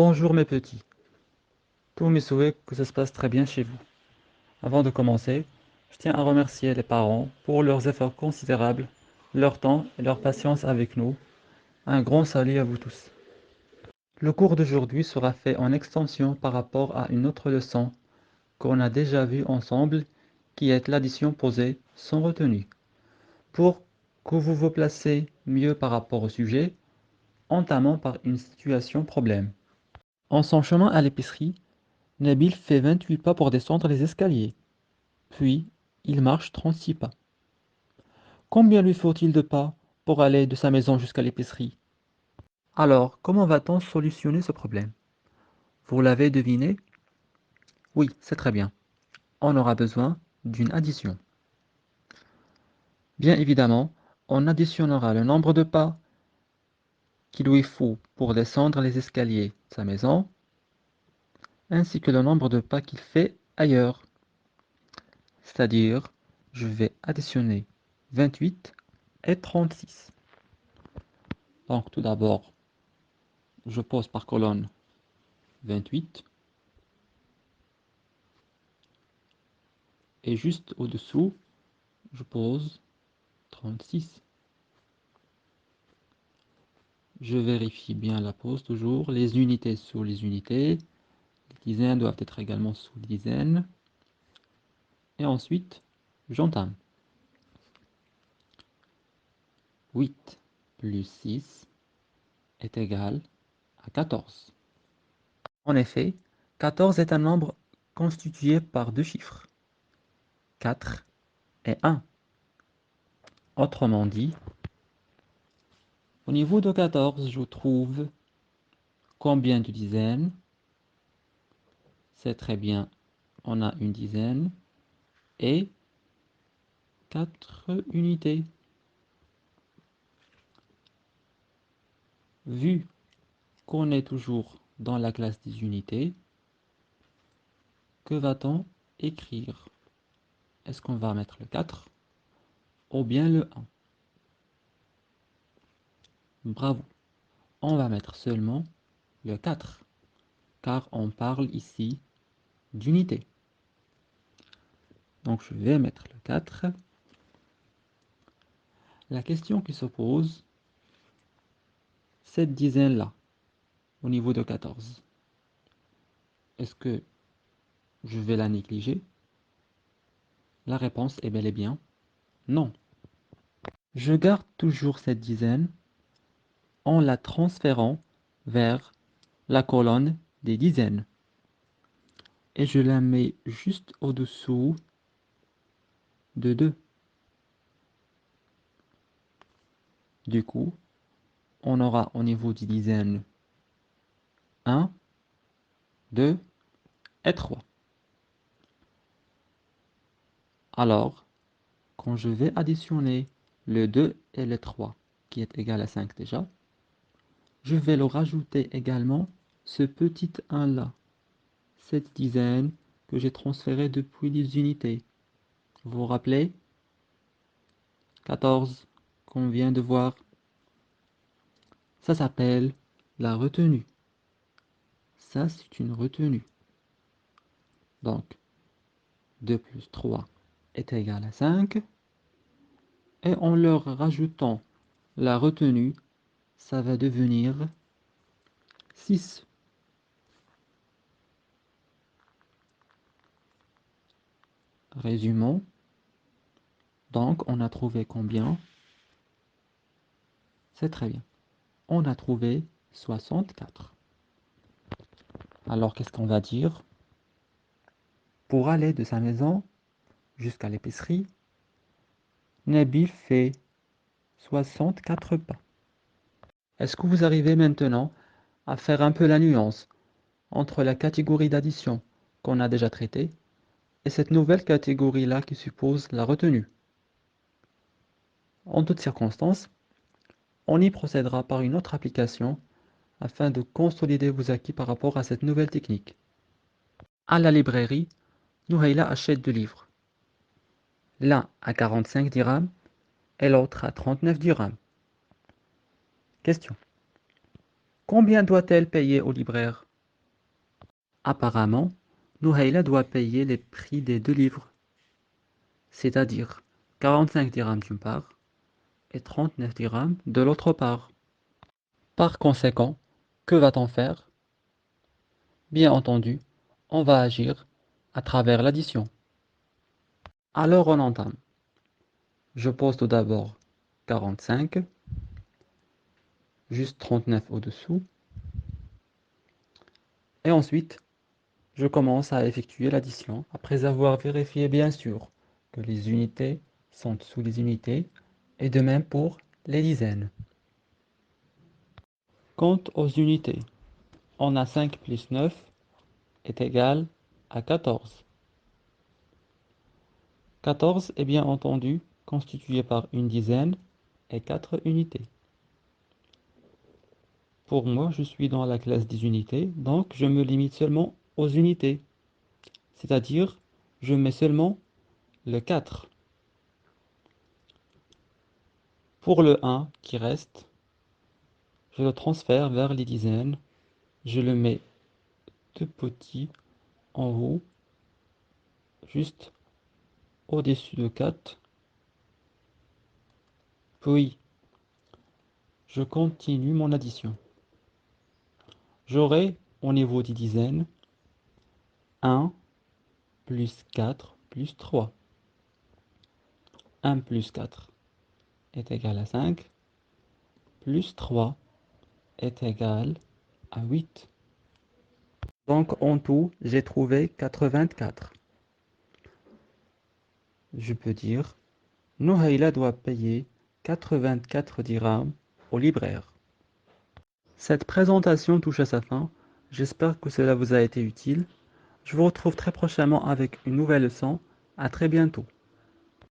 Bonjour mes petits, tous mes souhaits que ça se passe très bien chez vous. Avant de commencer, je tiens à remercier les parents pour leurs efforts considérables, leur temps et leur patience avec nous. Un grand salut à vous tous. Le cours d'aujourd'hui sera fait en extension par rapport à une autre leçon qu'on a déjà vue ensemble, qui est l'addition posée sans retenue. Pour que vous vous placez mieux par rapport au sujet, entamons par une situation problème. En son chemin à l'épicerie, Nabil fait 28 pas pour descendre les escaliers. Puis, il marche 36 pas. Combien lui faut-il de pas pour aller de sa maison jusqu'à l'épicerie? Alors, comment va-t-on solutionner ce problème? Vous l'avez deviné? Oui, c'est très bien. On aura besoin d'une addition. Bien évidemment, on additionnera le nombre de pas qu'il lui faut pour descendre les escaliers de sa maison, ainsi que le nombre de pas qu'il fait ailleurs. C'est-à-dire, je vais additionner 28 et 36. Donc tout d'abord, je pose par colonne 28 et juste au-dessous, je pose 36. Je vérifie bien la pose toujours, les unités sous les unités, les dizaines doivent être également sous les dizaines. Et ensuite, j'entame. 8 plus 6 est égal à 14. En effet, 14 est un nombre constitué par deux chiffres, 4 et 1. Autrement dit, au niveau de 14, je trouve combien de dizaines? C'est très bien, on a une dizaine et 4 unités. Vu qu'on est toujours dans la classe des unités, que va-t-on écrire? Est-ce qu'on va mettre le 4 ou bien le 1? Bravo, on va mettre seulement le 4, car on parle ici d'unité. Donc je vais mettre le 4. La question qui se pose, cette dizaine-là, au niveau de 14, est-ce que je vais la négliger? La réponse est bel et bien non. Je garde toujours cette dizaine en la transférant vers la colonne des dizaines. Et je la mets juste au-dessous de 2. Du coup, on aura au niveau des dizaines 1, 2 et 3. Alors, quand je vais additionner le 2 et le 3, qui est égal à 5 déjà, je vais le rajouter également ce petit 1 là, cette dizaine que j'ai transférée depuis les unités. Vous vous rappelez? 14 qu'on vient de voir. Ça s'appelle la retenue. Ça, c'est une retenue. Donc, 2 plus 3 est égal à 5. Et en leur rajoutant la retenue, ça va devenir 6. Résumons. Donc, on a trouvé combien? C'est très bien. On a trouvé 64. Alors, qu'est-ce qu'on va dire? Pour aller de sa maison jusqu'à l'épicerie, Nabil fait 64 pas. Est-ce que vous arrivez maintenant à faire un peu la nuance entre la catégorie d'addition qu'on a déjà traitée et cette nouvelle catégorie-là qui suppose la retenue? En toutes circonstances, on y procédera par une autre application afin de consolider vos acquis par rapport à cette nouvelle technique. À la librairie, Nouhaila achète deux livres. L'un à 45 dirhams et l'autre à 39 dirhams. Question. Combien doit-elle payer au libraire Apparemment, Nouhaila doit payer les prix des 2 livres, c'est-à-dire 45 dirhams d'une part et 39 dirhams de l'autre part. Par conséquent, que va-t-on faire? Bien entendu, on va agir à travers l'addition. Alors on entame. Je pose tout d'abord 45, juste 39 au-dessous, et ensuite je commence à effectuer l'addition après avoir vérifié bien sûr que les unités sont sous les unités et de même pour les dizaines. Quant aux unités, on a 5 plus 9 est égal à 14. 14 est bien entendu constitué par une dizaine et 4 unités. Pour moi, je suis dans la classe des unités, donc je me limite seulement aux unités. C'est-à-dire, je mets seulement le 4. Pour le 1 qui reste, je le transfère vers les dizaines. Je le mets tout petit en haut, juste au-dessus de 4. Puis, je continue mon addition. J'aurai au niveau des dizaines 1 plus 4 plus 3. 1 plus 4 est égal à 5, plus 3 est égal à 8. Donc en tout, j'ai trouvé 84. Je peux dire, Nouhaila doit payer 84 dirhams au libraire. Cette présentation touche à sa fin. J'espère que cela vous a été utile. Je vous retrouve très prochainement avec une nouvelle leçon. À très bientôt.